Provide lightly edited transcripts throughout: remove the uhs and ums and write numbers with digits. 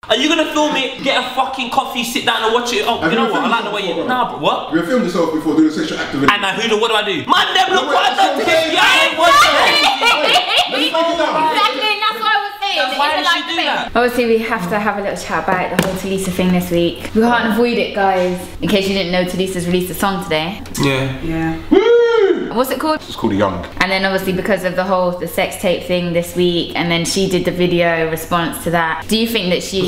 Are you gonna film it, get a fucking coffee, sit down and watch it? Oh, you know what? I like the way you. Nah, bro, what? You filmed yourself before doing sexual activity. And now what do I do? Man, them look quite not this. Yeah, I ain't watching it. Exactly, that's what I was saying. Why did she do that? Obviously, we have to have a little chat about the whole Tulisa thing this week. We can't avoid it, guys. In case you didn't know, Tulisa's released a song today. Yeah. What's it called? It's called Young. And then obviously because of the sex tape thing this week, and then she did the video response to that. Do you think that she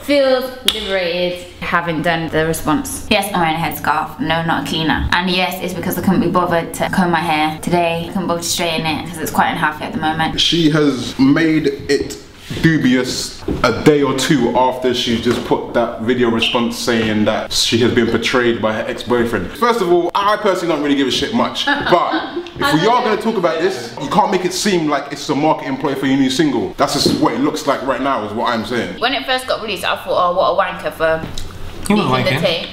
feels liberated having done the response? Yes, I'm wearing a headscarf. No, not a cleaner. And yes, it's because I couldn't be bothered to comb my hair today. I couldn't bother to straighten it because it's quite unhealthy at the moment. She has made it dubious a day or two after she just put that video response saying that she has been betrayed by her ex-boyfriend. First of all, I personally don't really give a shit much, but if we are going to talk about this, you can't make it seem like it's a marketing ploy for your new single. That's just what it looks like right now, is what I'm saying. When it first got released, I thought, oh, what a wanker for leaking the tape.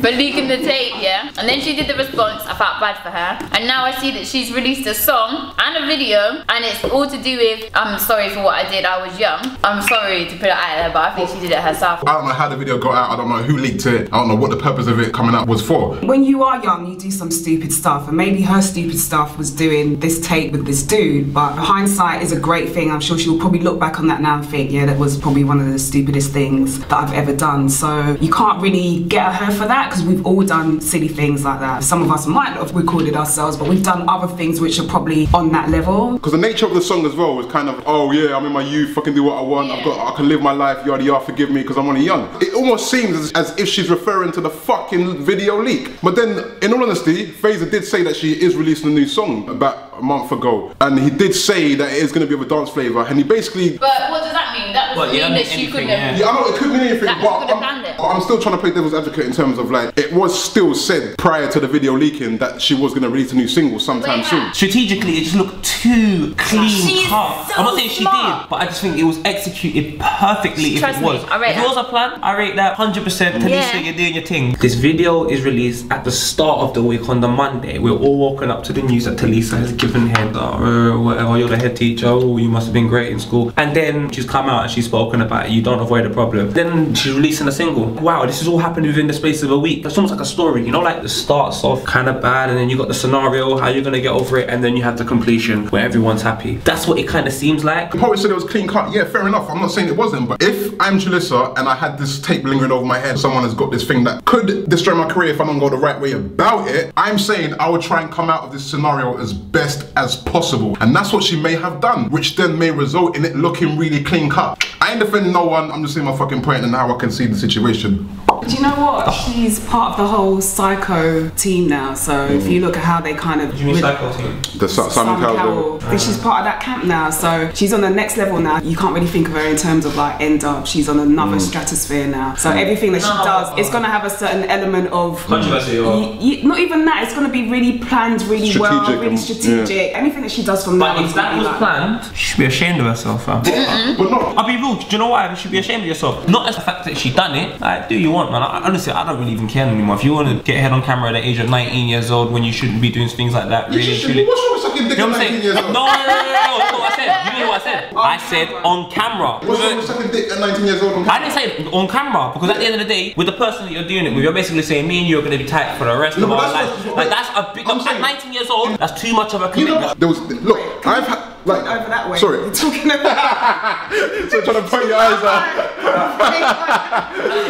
For leaking the tape, yeah. And then she did the response. I felt bad for her. And now I see that she's released a song and a video, and it's all to do with, I'm sorry for what I did, I was young. I'm sorry to put it out there, but I think she did it herself. I don't know how the video got out. I don't know who leaked it. I don't know what the purpose of it coming out was for. When you are young, you do some stupid stuff, and maybe her stupid stuff was doing this tape with this dude, but hindsight is a great thing. I'm sure she'll probably look back on that now and think, yeah, that was probably one of the stupidest things that I've ever done. So you can't really get at her for that, because we've all done silly things like that. Some of us might not have recorded ourselves, but we've done other things which are probably on that level. Because the nature of the song as well was kind of, oh yeah, I'm in my youth, I can do what I want, I can live my life, yada yada, forgive me because I'm only young. It almost seems as if she's referring to the fucking video leak. But then, in all honesty, Fazer did say that she is releasing a new song about a month ago, and he did say that it is going to be of a dance flavour, and he basically... But what does that mean? That doesn't mean that she couldn't have... Yeah, I know it could mean anything, but I'm still trying to play devil's advocate in terms of, like, it was still said prior to the video leaking that she was going to release a new single sometime soon. Strategically, it just looked too clean cut. So I'm not saying she did, but I just think it was executed perfectly. If it was a plan, I rate that 100%. Tulisa, you're doing your thing. This video is released at the start of the week on the Monday. We're all walking up to the news that Tulisa has given head, whatever, you're the head teacher, oh, you must have been great in school. And then she's come out and she's spoken about it, you don't avoid the problem. Then she's releasing a single. Wow, this has all happened within the space of a week. It's almost like a story, you know, like it starts off kind of bad, and then you got the scenario, how you're gonna get over it, and then you have the completion where everyone's happy. That's what it kind of seems like. The poet said it was clean cut. Yeah, fair enough. I'm not saying it wasn't, but if I'm Tulisa and I had this tape lingering over my head, someone has got this thing that could destroy my career if I don't go the right way about it, I'm saying I would try and come out of this scenario as best as possible. And that's what she may have done, which then may result in it looking really clean cut. I ain't defending no one, I'm just saying my fucking point and how I can see the situation. Do you know what? She's part of the whole Psycho team now, so if you look at how they kind of... Do you mean Psycho team? The Simon Cowell. She's part of that camp now, so she's on the next level now. You can't really think of her in terms of like end up. She's on another stratosphere now. So everything that she does, it's going to have a certain element of... controversy or... not even that, it's going to be really planned really well, really strategic. Anything that she does from now on. But if that was planned, she should be ashamed of herself, fam. But no. I'll be real, do you know why? You should be ashamed of yourself. Not as the fact that she done it, like, do you want, man? Honestly, I don't really even care anymore. If you want to get head on camera at the age of 19 years old when you shouldn't be doing things like that, really, truly. What's wrong with sucking dick at 19 years old? No, that's what I said. You know what I said? I said on camera. What's wrong with sucking dick at 19 years old on camera? I didn't say on camera, because at the end of the day, with the person that you're doing it with, you're basically saying me and you are going to be tight for the rest of our life. Like, that's a big... At 19 years old, that's too much of a commitment. Look, I've had... Like, over that way. Sorry. You're talking about... So trying to point your eyes out.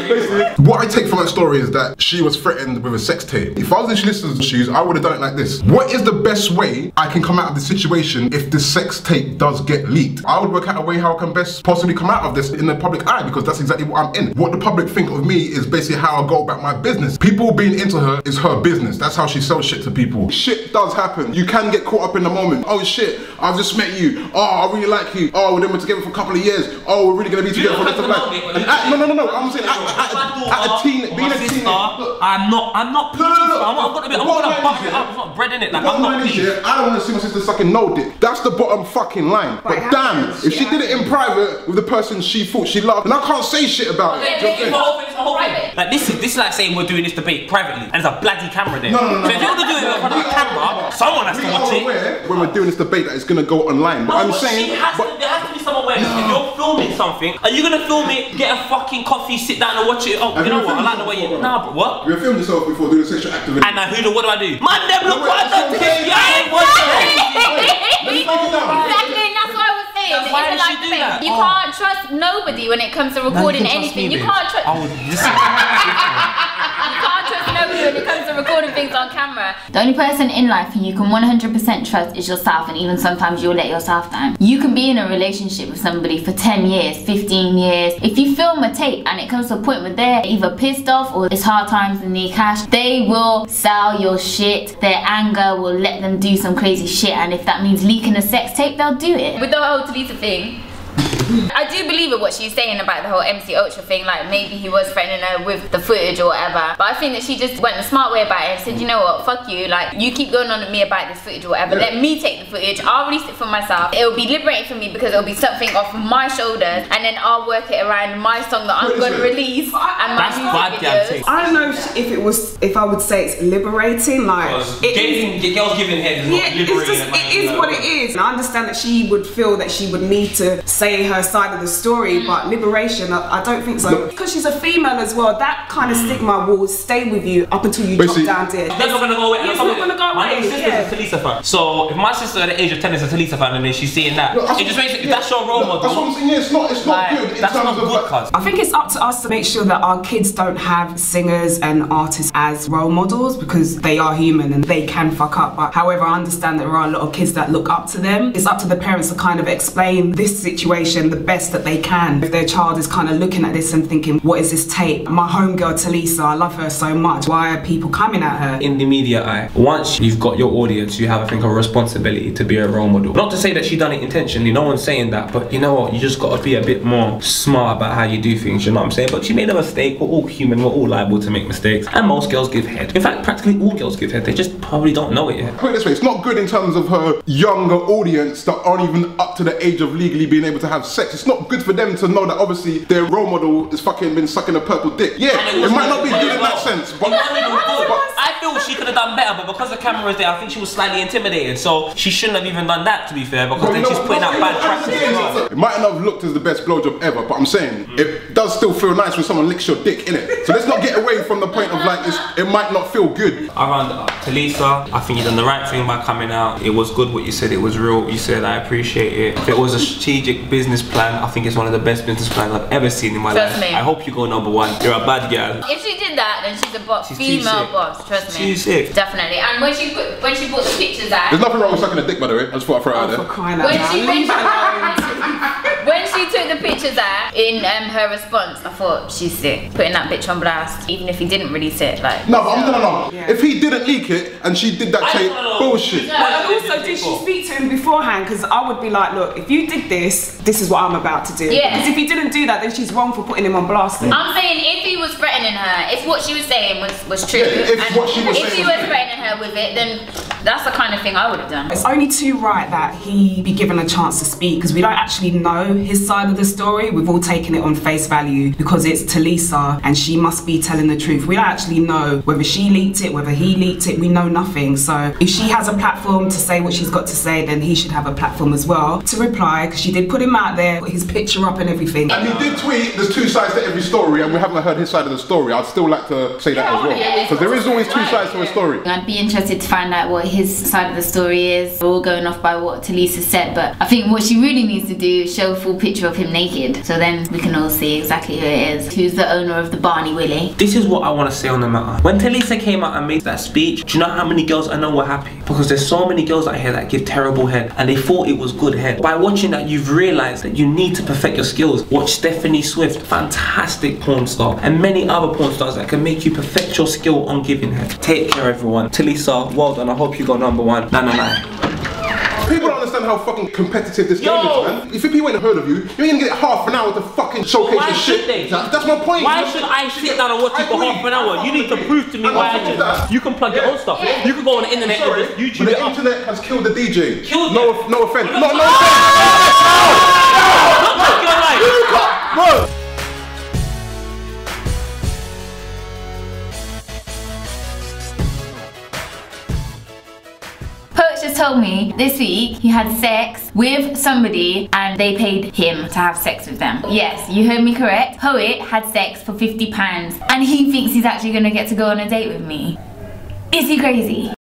Basically, what I take from that story is that she was threatened with a sex tape. If I was in Tulisa's shoes, I would have done it like this. What is the best way I can come out of this situation if the sex tape does get leaked? I would work out a way how I can best possibly come out of this in the public eye, because that's exactly what I'm in. What the public think of me is basically how I go about my business. People being into her is her business. That's how she sells shit to people. Shit does happen. You can get caught up in the moment. Oh shit, I've just met you. Oh, I really like you. Oh, then we're together for a couple of years. Oh, we're really gonna be together for the rest of life. No. I'm saying at a teen, being a teen. I'm not. I'm gonna buck it up. It's not bread in it. Like, I'm not. I don't want to see my sister sucking no dick. That's the bottom fucking line. But damn, if she did it in private with the person she thought she loved, then I can't say shit about it. the whole thing. Like this is like saying we're doing this debate privately, and there's a bloody camera there. So if you're gonna do it in front of a camera, someone has to watch it. When we're doing this debate, that it's gonna go online. But I'm saying, there has to be some awareness. If you're filming something, are you gonna film it, get a fucking coffee, sit down and watch it? Oh, you know what? I like the way you. Nah, bro, what? You filmed yourself before doing sexual activity. And what do I do? Man, them look what I ain't watching. Exactly, and that's what I was saying. Why did she do that? You can't trust nobody when it comes to recording anything. You can't trust. You can't trust nobody when it comes to recording things on camera. The only person in life who you can 100% trust is yourself, and even sometimes you'll let yourself down. You can be in a relationship with somebody for 10 years, 15 years. If you film a tape and it comes to a point where they're either pissed off or it's hard times and need cash, they will sell your shit. Their anger will let them do some crazy shit, and if that means leaking a sex tape, they'll do it. With the whole Tulisa thing, I do believe in what she's saying about the whole MC Ultra thing, like maybe he was threatening her with the footage or whatever, but I think that she just went the smart way about it and said, you know what, fuck you, like you keep going on at me about this footage or whatever, let me take the footage, I'll release it for myself, it'll be liberating for me because it'll be something off my shoulders, and then I'll work it around my song that I'm going to release and my music videos. I don't know if I would say it's liberating, like girls giving head is not liberating. It is what it is. And I understand that she would feel that she would need to say her side of the story, but liberation, I don't think so. Because she's a female as well, that kind of stigma will stay with you up until you drop down dead. That's not gonna go away. It's not gonna go away. My sister's a Tulisa fan. So if my sister at the age of 10 is a Tulisa fan and then she's seeing that, it just makes it, that's your role model. That's what I'm saying, yeah, it's not good. That's not good, cuz. I think it's up to us to make sure that our kids don't have singers and artists as role models, because they are human and they can fuck up. But however, I understand that there are a lot of kids that look up to them. It's up to the parents to kind of explain this situation the best that they can. If their child is kind of looking at this and thinking, what is this tape? My homegirl Tulisa, I love her so much. Why are people coming at her? In the media eye, once you've got your audience, you have, I think, a responsibility to be a role model. Not to say that she done it intentionally, no one's saying that, but you know what, you just got to be a bit more smart about how you do things, you know what I'm saying? But she made a mistake, we're all human, we're all liable to make mistakes, and most girls give head. In fact, practically all girls give head, they just probably don't know it yet. Put it this way, it's not good in terms of her younger audience that aren't even up to the age of legally being able to have sex. It's not good for them to know that obviously their role model has fucking been sucking a purple dick. Yeah, it might not be good in that sense, but I feel she could have done better, but because the camera is there, I think she was slightly intimidated, so she shouldn't have even done that, to be fair, because then she's putting out bad practice. It might not have looked as the best blowjob ever, but I'm saying it does still feel nice when someone licks your dick, innit? So let's not get away from the point of like it might not feel good. I round it up. Tulisa, I think you done the right thing by coming out. It was good what you said, it was real what you said, I appreciate it. If it was a strategic business plan, I think it's one of the best business plans I've ever seen in my life. I hope you go #1. You're a bad girl. If she did that, then she's a female boss. Trust me. She's sick. Definitely. And when she brought the pictures out. There's nothing wrong with sucking a dick, by the way. I just thought I'd throw it out there. For crying out loud. When she took the pictures out in her response, I thought she's sick. Putting that bitch on blast, even if he didn't release it, like. No, but no. Yeah. If he didn't leak it and she did that tape, bullshit. And also, did she speak to him beforehand? Because I would be like, look, if you did this, this is what I'm about to do. Yeah. Because if he didn't do that, then she's wrong for putting him on blast. I'm saying if he was threatening her, if what she was saying was true, yeah, if he was threatening her with it, then that's the kind of thing I would have done. It's only too right that he be given a chance to speak, because we don't actually know his side of the story. We've all taken it on face value because it's Tulisa and she must be telling the truth. We don't actually know whether she leaked it, whether he leaked it. We know nothing. So if she has a platform to say what she's got to say, then he should have a platform as well to reply, because she did put him out there, put his picture up and everything. And he did tweet, there's two sides to every story, and we haven't heard his side of the story. I'd still like to say that as well, because there is always two sides to a story. I'd be interested to find out what his side of the story is. We're all going off by what Tulisa said, but I think what she really needs to do is show a full picture of him naked, so then we can all see exactly who it is, who's the owner of the Barney Willie. This is what I want to say on the matter. When Tulisa came out and made that speech, do you know how many girls I know were happy? Because there's so many girls out here that give terrible head and they thought it was good head. By watching that, you've realized that you need to perfect your skills. Watch Stephanie Swift, fantastic porn star, and many other porn stars that can make you perfect your skill on giving head. Take care, everyone. Tulisa, well done. I hope you got #1. Nah. People don't understand how fucking competitive this game is, man. If people ain't heard of you, you ain't gonna get half an hour to fucking showcase your shit. That's my point. Why should I sit down and watch you for half an hour? You need to prove to me why I should. You can plug your own stuff. You can go on the internet and just YouTube it up. The internet has killed the DJ. Killed no offense. No offense. No! told me this week he had sex with somebody and they paid him to have sex with them. Yes, you heard me correct. Poet had sex for £50 and he thinks he's actually gonna get to go on a date with me. Is he crazy?